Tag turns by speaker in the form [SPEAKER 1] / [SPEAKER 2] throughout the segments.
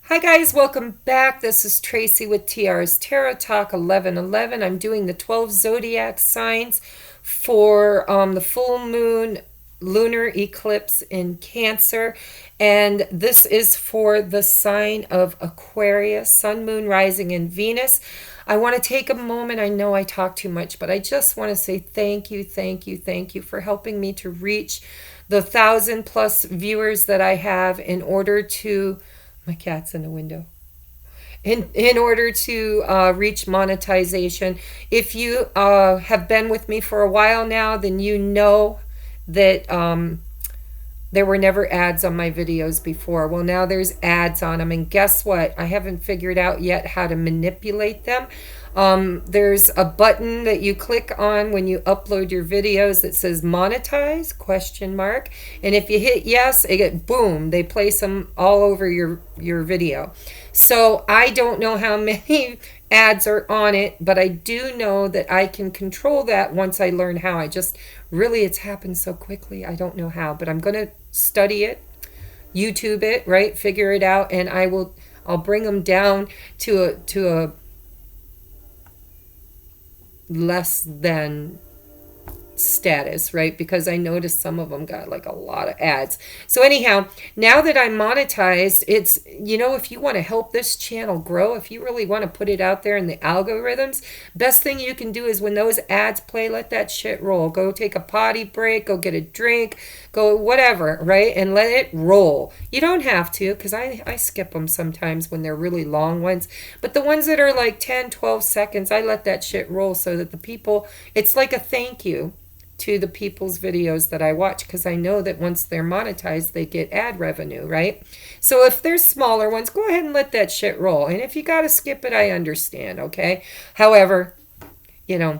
[SPEAKER 1] Hi guys, welcome back. This is Tracy with TR's Tarot Talk 1111. I'm doing the 12 zodiac signs for the full moon lunar eclipse in Cancer. And this is for the sign of Aquarius, Sun, Moon, Rising, and Venus. I want to take a moment. I know I talk too much, but I just want to say thank you, thank you, thank you for helping me to reach the 1,000+ viewers that I have in order to. My cat's in the window. In order to reach monetization. If you have been with me for a while now, then you know that there were never ads on my videos before. Well, now there's ads on them. And guess what? I haven't figured out yet how to manipulate them. There's a button that you click on when you upload your videos that says monetize, question mark. And if you hit yes, it get boom, they place them all over your video. So I don't know how many ads are on it, but I do know that I can control that once I learn how. I just really, it's happened so quickly. I don't know how, but I'm going to study it, YouTube it, right? Figure it out. And I'll bring them down to a less than status, right? Because I noticed some of them got like a lot of ads. So anyhow, now that I'm monetized, it's, if you want to help this channel grow, if you really want to put it out there in the algorithms, best thing you can do is when those ads play, let that shit roll. Go take a potty break, go get a drink, go whatever, right? And let it roll. You don't have to, because I skip them sometimes when they're really long ones. But the ones that are like 10, 12 seconds, I let that shit roll so that the people, it's like a thank you to the people's videos that I watch, because I know that once they're monetized, they get ad revenue, right? So if there's smaller ones, go ahead and let that shit roll. And if you got to skip it, I understand, okay? However, I'm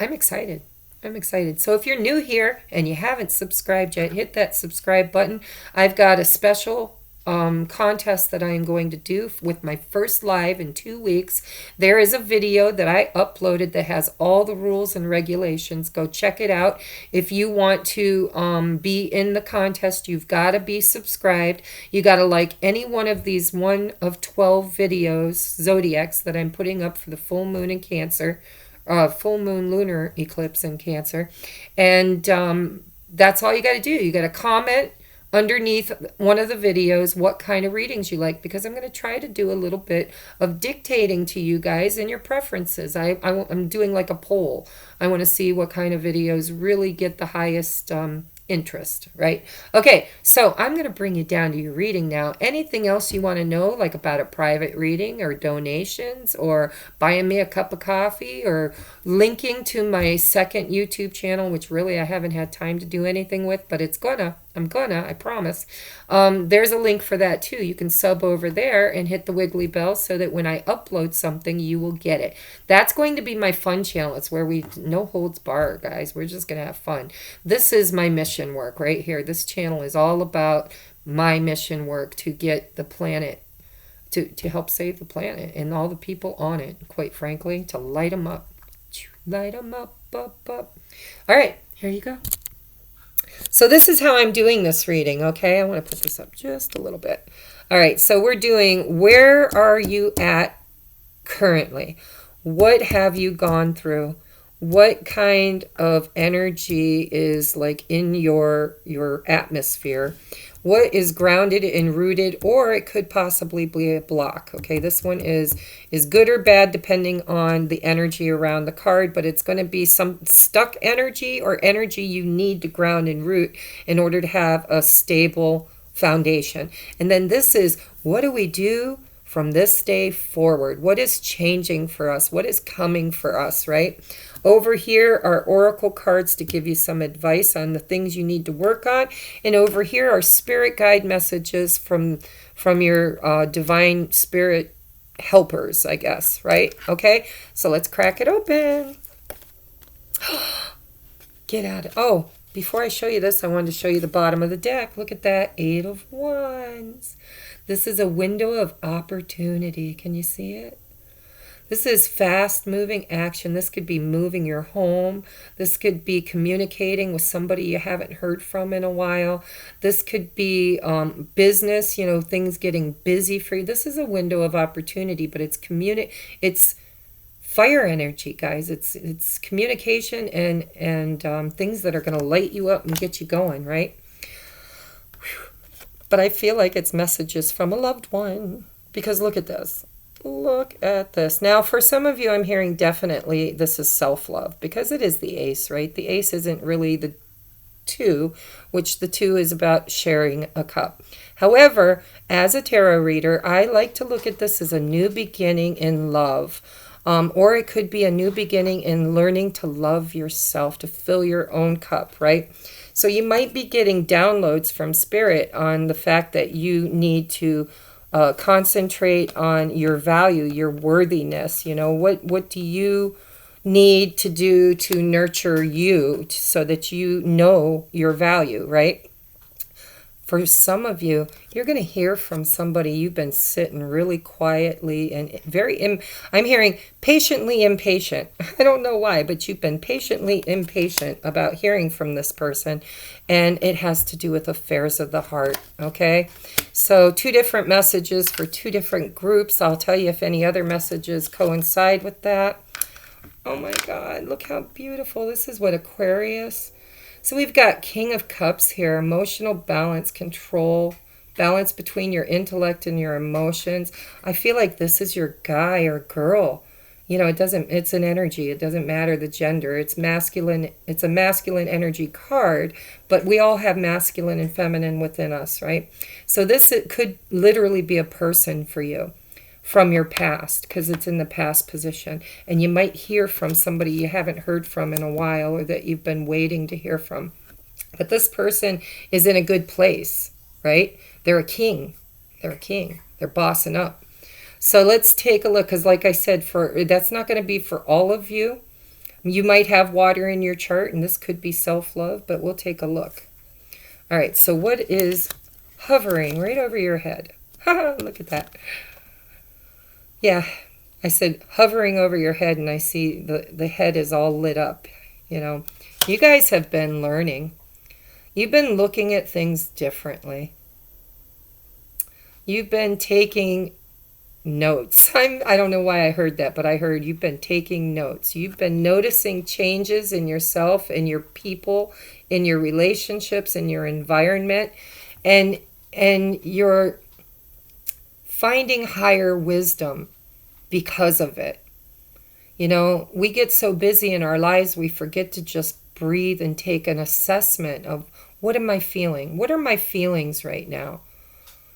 [SPEAKER 1] excited. I'm excited. So if you're new here and you haven't subscribed yet, hit that subscribe button. I've got a special contest that I am going to do with my first live in 2 weeks. There is a video that I uploaded that has all the rules and regulations. Go check it out. If you want to be in the contest, you've got to be subscribed. You got to like any one of these 1 of 12 videos, zodiacs, that I'm putting up for the full moon in Cancer, full moon lunar eclipse in Cancer. And that's all you got to do. You got to comment underneath one of the videos what kind of readings you like, because I'm going to try to do a little bit of dictating to you guys and your preferences. I'm doing like a poll. I want to see what kind of videos really get the highest interest, right? Okay, so I'm going to bring you down to your reading now. Anything else you want to know, like about a private reading or donations or buying me a cup of coffee or linking to my second YouTube channel, which really I haven't had time to do anything with, but I promise. There's a link for that too. You can sub over there and hit the wiggly bell so that when I upload something, you will get it. That's going to be my fun channel. It's where we no holds bar, guys. We're just going to have fun. This is my mission work right here. This channel is all about my mission work to get the planet, to help save the planet and all the people on it, quite frankly, to light them up. Light them up, up, up. All right, here you go. So this is how I'm doing this reading, okay? I want to put this up just a little bit. All right, so we're doing, where are you at currently? What have you gone through? What kind of energy is like in your atmosphere? What is grounded and rooted, or it could possibly be a block. Okay, this one is good or bad depending on the energy around the card, but it's going to be some stuck energy or energy you need to ground and root in order to have a stable foundation. And then this is, what do we do from this day forward? What is changing for us? What is coming for us, right? Over here are oracle cards to give you some advice on the things you need to work on. And over here are spirit guide messages from your divine spirit helpers, I guess, right? Okay, so let's crack it open. Get out of, oh, before I show you this, I wanted to show you the bottom of the deck. Look at that, 8 of Wands. This is a window of opportunity. Can you see it? This is fast moving action. This could be moving your home. This could be communicating with somebody you haven't heard from in a while. This could be business, you know, things getting busy for you. This is a window of opportunity, but it's fire energy, guys. It's communication and things that are going to light you up and get you going, right? But I feel like it's messages from a loved one, because look at this. Look at this. Now, for some of you, I'm hearing definitely this is self-love, because it is the ace, right? The ace isn't really the two, which the two is about sharing a cup. However, as a tarot reader, I like to look at this as a new beginning in love. Or it could be a new beginning in learning to love yourself, to fill your own cup, right? So you might be getting downloads from Spirit on the fact that you need to concentrate on your value, your worthiness. You know, what do you need to do to nurture you so that you know your value, right? For some of you, you're going to hear from somebody you've been sitting really quietly and I'm hearing patiently impatient. I don't know why, but you've been patiently impatient about hearing from this person. And it has to do with affairs of the heart, okay? So 2 different messages for 2 different groups. I'll tell you if any other messages coincide with that. Oh my God, look how beautiful. This is what Aquarius. So we've got King of Cups here, emotional balance, control, balance between your intellect and your emotions. I feel like this is your guy or girl. You know, it's an energy. It doesn't matter the gender. It's masculine. It's a masculine energy card, but we all have masculine and feminine within us, right? So it could literally be a person for you from your past, because it's in the past position, and you might hear from somebody you haven't heard from in a while, or that you've been waiting to hear from. But this person is in a good place, right? They're a king. They're bossing up. So let's take a look, because like I said, that's not going to be for all of you. You might have water in your chart, and this could be self-love, but we'll take a look. All right, so what is hovering right over your head? Look at that. Yeah, I said hovering over your head, and I see the head is all lit up. You know, you guys have been learning. You've been looking at things differently. You've been taking notes. I don't know why I heard that, but I heard you've been taking notes. You've been noticing changes in yourself, in your people, in your relationships, in your environment, and you're finding higher wisdom because of it. You know, we get so busy in our lives, we forget to just breathe and take an assessment of, what am I feeling? What are my feelings right now?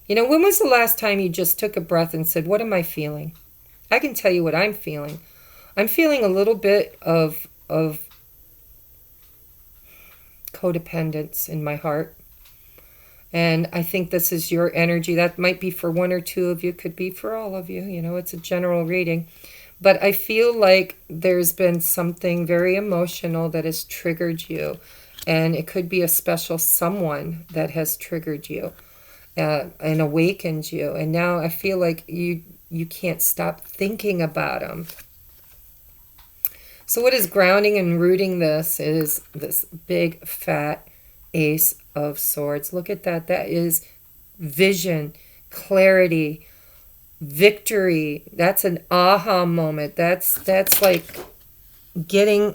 [SPEAKER 1] You know, when was the last time you just took a breath and said, what am I feeling? I can tell you what I'm feeling. I'm feeling a little bit of codependence in my heart. And I think this is your energy. That might be for 1 or 2 of you, could be for all of you. You know, it's a general reading. But I feel like there's been something very emotional that has triggered you. And it could be a special someone that has triggered you and awakened you. And now I feel like you can't stop thinking about them. So what is grounding and rooting this is this big, fat Ace of Swords. Look at that. That is vision, clarity, victory. That's an aha moment. That's like getting,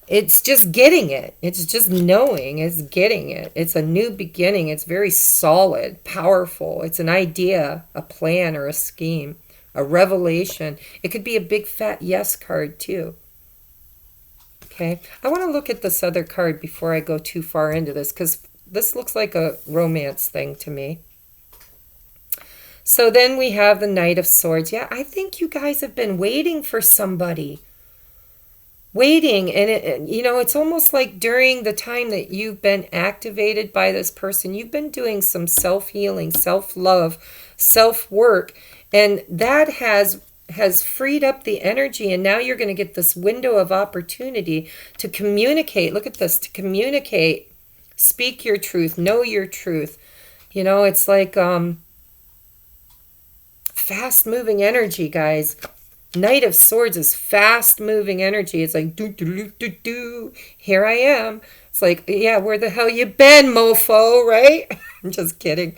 [SPEAKER 1] it's just getting it. It's just knowing, it's getting it. It's a new beginning. It's very solid, powerful. It's an idea, a plan, or a scheme, a revelation. It could be a big fat yes card too. Okay, I want to look at this other card before I go too far into this, because this looks like a romance thing to me. So then we have the Knight of Swords. Yeah, I think you guys have been waiting for somebody. Waiting, and you know, it's almost like during the time that you've been activated by this person, you've been doing some self-healing, self-love, self-work, and that has freed up the energy, and now you're going to get this window of opportunity to communicate. Look at this, to communicate, speak your truth, know your truth. You know, it's like fast moving energy, guys. Knight of Swords is fast moving energy. It's like, do, do, do, do, do. Here I am. It's like, yeah, where the hell you been, mofo, right? I'm just kidding.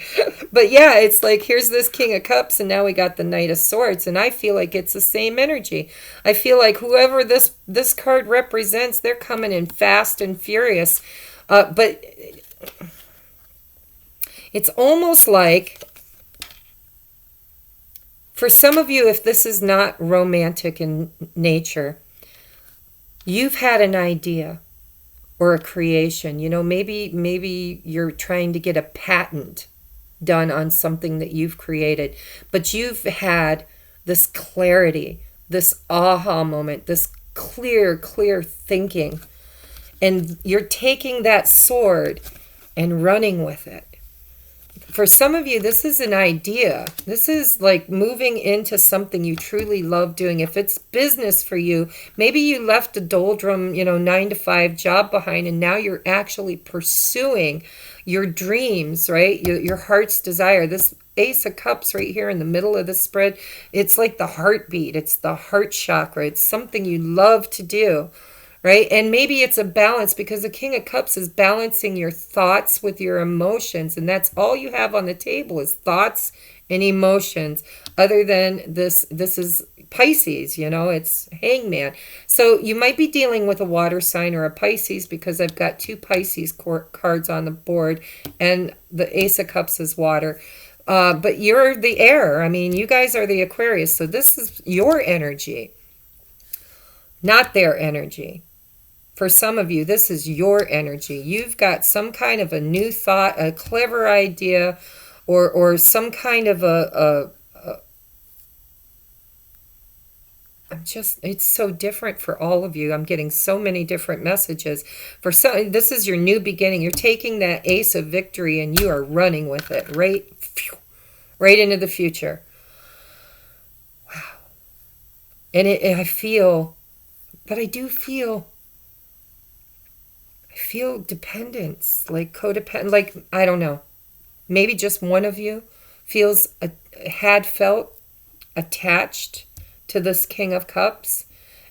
[SPEAKER 1] But yeah, it's like, here's this King of Cups, and now we got the Knight of Swords, and I feel like it's the same energy. I feel like whoever this card represents, they're coming in fast and furious. But it's almost like, for some of you, if this is not romantic in nature, you've had an idea or a creation. You know, maybe you're trying to get a patent done on something that you've created, but you've had this clarity, this aha moment, this clear thinking, and you're taking that sword and running with it. For some of you, this is an idea. This is like moving into something you truly love doing. If it's business for you, maybe you left a doldrum, 9-to-5 job behind, and now you're actually pursuing your dreams, right? Your heart's desire. This Ace of Cups right here in the middle of the spread, it's like the heartbeat. It's the heart chakra. It's something you love to do. Right? And maybe it's a balance, because the King of Cups is balancing your thoughts with your emotions. And that's all you have on the table is thoughts and emotions. Other than this is Pisces, it's Hangman. So you might be dealing with a water sign or a Pisces, because I've got 2 Pisces cards on the board, and the Ace of Cups is water. But you're the air. I mean, you guys are the Aquarius. So this is your energy, not their energy. For some of you, this is your energy. You've got some kind of a new thought, a clever idea, or some kind of it's so different for all of you. I'm getting so many different messages. For some, this is your new beginning. You're taking that Ace of Victory and you are running with it right into the future. Wow. And I feel dependence, like codependent, like, I don't know. Maybe just one of you had felt attached to this King of Cups,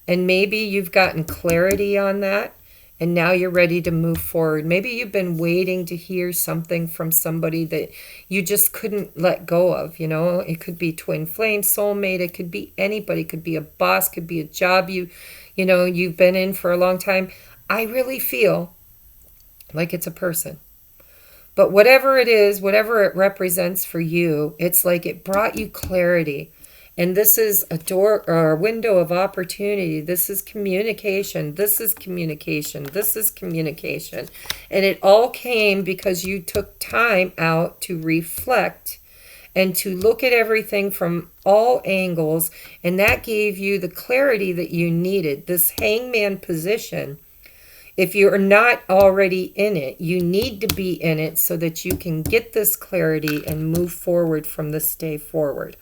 [SPEAKER 1] and maybe you've gotten clarity on that, and now you're ready to move forward. Maybe you've been waiting to hear something from somebody that you just couldn't let go of. It could be twin flame, soulmate, it could be anybody, it could be a boss, could be a job you've been in for a long time. I really feel like it's a person. But whatever it is, whatever it represents for you, it's like it brought you clarity. And this is a door or a window of opportunity. This is communication. This is communication. This is communication. And it all came because you took time out to reflect and to look at everything from all angles. And that gave you the clarity that you needed. This Hangman position, if you're not already in it, you need to be in it so that you can get this clarity and move forward from this day forward.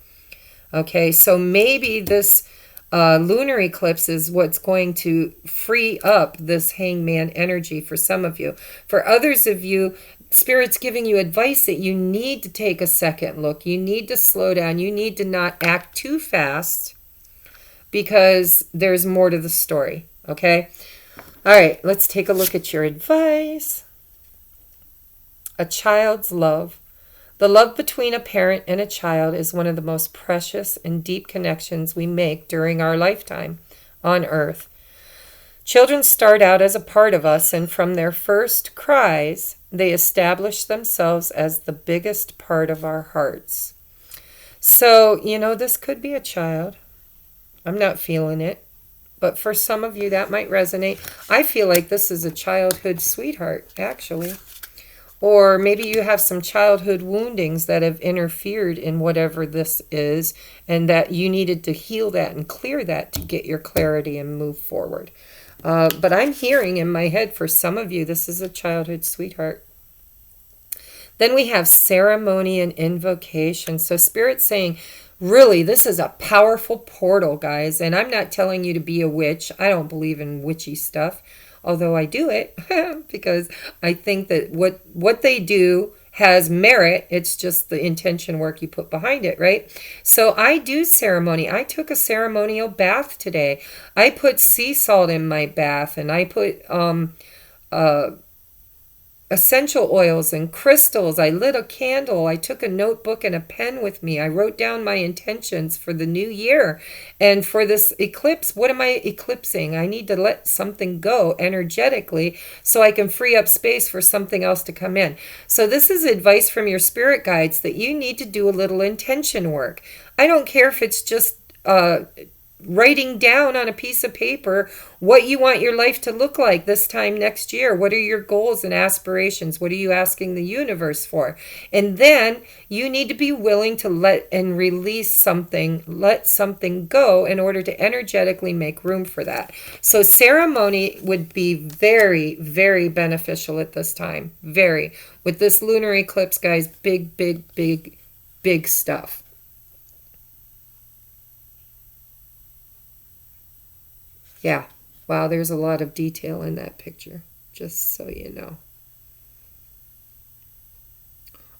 [SPEAKER 1] Okay, so maybe this lunar eclipse is what's going to free up this Hangman energy for some of you. For others of you, Spirit's giving you advice that you need to take a second look. You need to slow down. You need to not act too fast, because there's more to the story. Okay? All right, let's take a look at your advice. A child's love. The love between a parent and a child is one of the most precious and deep connections we make during our lifetime on earth. Children start out as a part of us, and from their first cries, they establish themselves as the biggest part of our hearts. So, this could be a child. I'm not feeling it. But for some of you, that might resonate. I feel like this is a childhood sweetheart, actually. Or maybe you have some childhood woundings that have interfered in whatever this is, and that you needed to heal that and clear that to get your clarity and move forward. But I'm hearing in my head, for some of you, this is a childhood sweetheart. Then we have ceremony and invocation. So Spirit's saying, really, this is a powerful portal, guys. And I'm not telling you to be a witch. I don't believe in witchy stuff. Although I do it because I think that what they do has merit. It's just the intention work you put behind it, right? So I do ceremony. I took a ceremonial bath today. I put sea salt in my bath, and I put uh, essential oils and crystals. I lit a candle. I took a notebook and a pen with me. I wrote down my intentions for the new year and for this eclipse. What am I eclipsing? I need to let something go energetically so I can free up space for something else to come in. So this is advice from your spirit guides that you need to do a little intention work. I don't care if it's just writing down on a piece of paper what you want your life to look like this time next year. What are your goals and aspirations? What are you asking the universe for? And then you need to be willing to let and release something, let something go in order to energetically make room for that. So ceremony would be very, very beneficial at this time. Very. With this lunar eclipse, guys, big, big, big, big stuff. Yeah. Wow, there's a lot of detail in that picture, just so you know.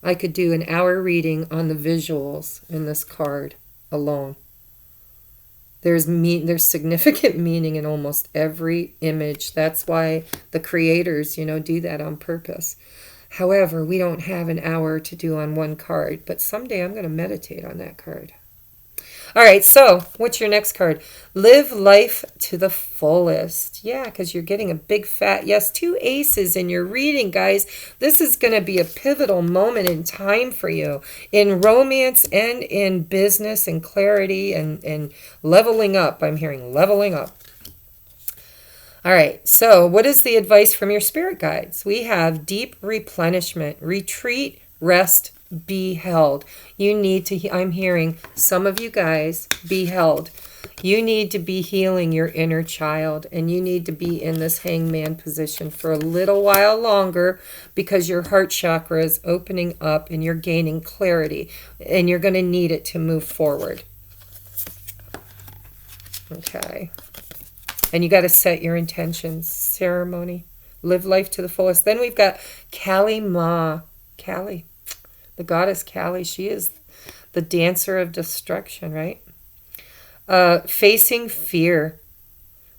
[SPEAKER 1] I could do an hour reading on the visuals in this card alone. There's significant meaning in almost every image. That's why the creators, do that on purpose. However, we don't have an hour to do on one card, but someday I'm going to meditate on that card. All right, so what's your next card? Live life to the fullest. Yeah, because you're getting a big fat yes. 2 aces in your reading, guys. This is going to be a pivotal moment in time for you in romance and in business and clarity and leveling up. I'm hearing leveling up. All right, so what is the advice from your spirit guides? We have deep replenishment, retreat, rest, be held. You need to, I'm hearing some of you guys, be held. You need to be healing your inner child, and you need to be in this hangman position for a little while longer because your heart chakra is opening up and you're gaining clarity, and you're going to need it to move forward. Okay. And you got to set your intentions. Ceremony. Live life to the fullest. Then we've got Kali Ma. Kali. The goddess Kali, she is the dancer of destruction, right? Facing fear.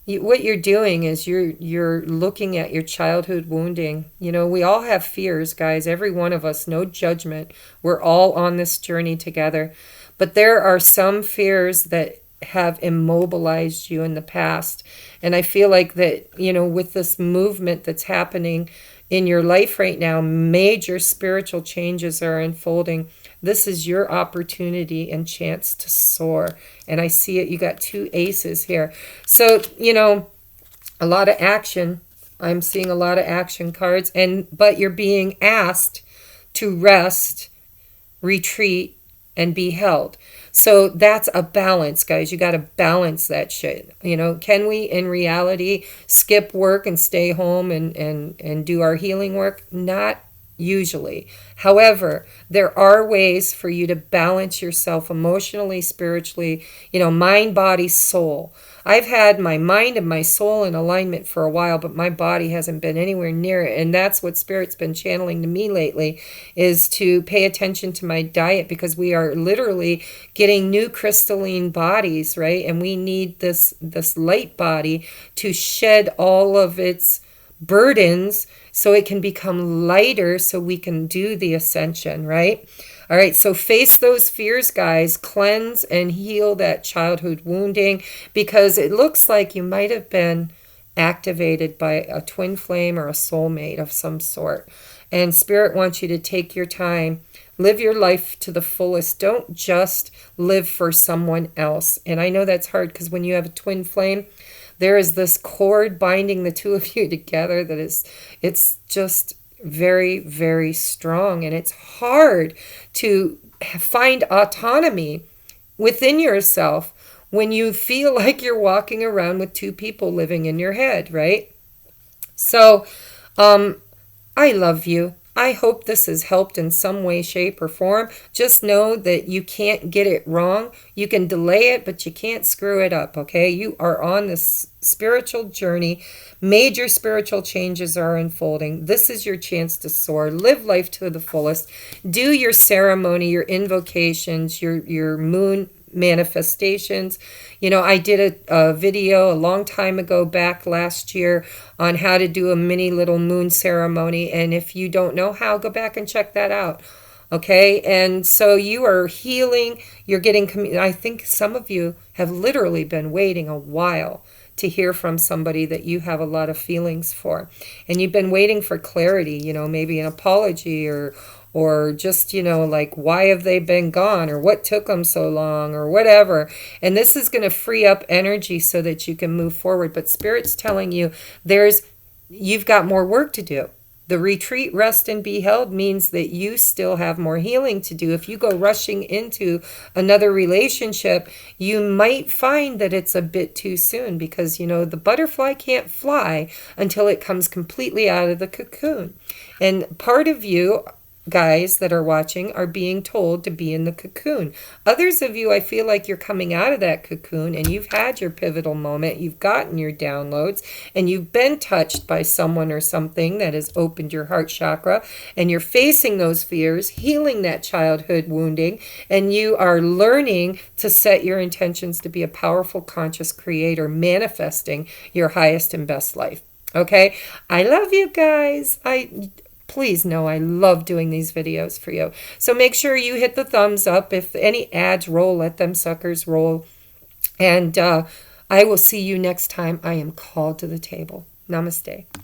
[SPEAKER 1] What you're doing is you're looking at your childhood wounding. We all have fears, guys. Every one of us, no judgment. We're all on this journey together. But there are some fears that have immobilized you in the past. And I feel like that, with this movement that's happening in your life right now, major spiritual changes are unfolding. This is your opportunity and chance to soar. And I see it. You got 2 aces here. So, a lot of action. I'm seeing a lot of action cards. But you're being asked to rest, retreat, and be held. So that's a balance, guys. You got to balance that shit. Can we in reality skip work and stay home and do our healing work? Not usually. However, there are ways for you to balance yourself emotionally, spiritually, mind, body, soul. I've had my mind and my soul in alignment for a while, but my body hasn't been anywhere near it. And that's what Spirit's been channeling to me lately, is to pay attention to my diet, because we are literally getting new crystalline bodies, right? And we need this light body to shed all of its burdens so it can become lighter so we can do the ascension, right? All right, so face those fears, guys. Cleanse and heal that childhood wounding, because it looks like you might have been activated by a twin flame or a soulmate of some sort. And Spirit wants you to take your time, live your life to the fullest. Don't just live for someone else. And I know that's hard, because when you have a twin flame, there is this cord binding the two of you together that it's just very, very strong. And it's hard to find autonomy within yourself when you feel like you're walking around with 2 people living in your head, right? So, I love you. I hope this has helped in some way, shape, or form. Just know that you can't get it wrong. You can delay it, but you can't screw it up, okay? You are on this spiritual journey. Major spiritual changes are unfolding. This is your chance to soar. Live life to the fullest. Do your ceremony, your invocations, your moon manifestations. You know, I did a video a long time ago, back last year, on how to do a mini little moon ceremony. And if you don't know how, go back and check that out. Okay, and so you are healing, you're getting, I think some of you have literally been waiting a while to hear from somebody that you have a lot of feelings for. And you've been waiting for clarity, you know, maybe an apology, or just, you know, like, why have they been gone, or what took them so long, or whatever. And this is going to free up energy so that you can move forward. But Spirit's telling you you've got more work to do. The retreat, rest, and be held means that you still have more healing to do. If you go rushing into another relationship, you might find that it's a bit too soon, because, you know, the butterfly can't fly until it comes completely out of the cocoon. And part of you guys that are watching are being told to be in the cocoon. Others of you, I feel like you're coming out of that cocoon and you've had your pivotal moment, you've gotten your downloads, and you've been touched by someone or something that has opened your heart chakra, and you're facing those fears, healing that childhood wounding, and you are learning to set your intentions to be a powerful, conscious creator, manifesting your highest and best life. Okay? I love you guys. Please know I love doing these videos for you. So make sure you hit the thumbs up. If any ads roll, let them suckers roll. And I will see you next time I am called to the table. Namaste.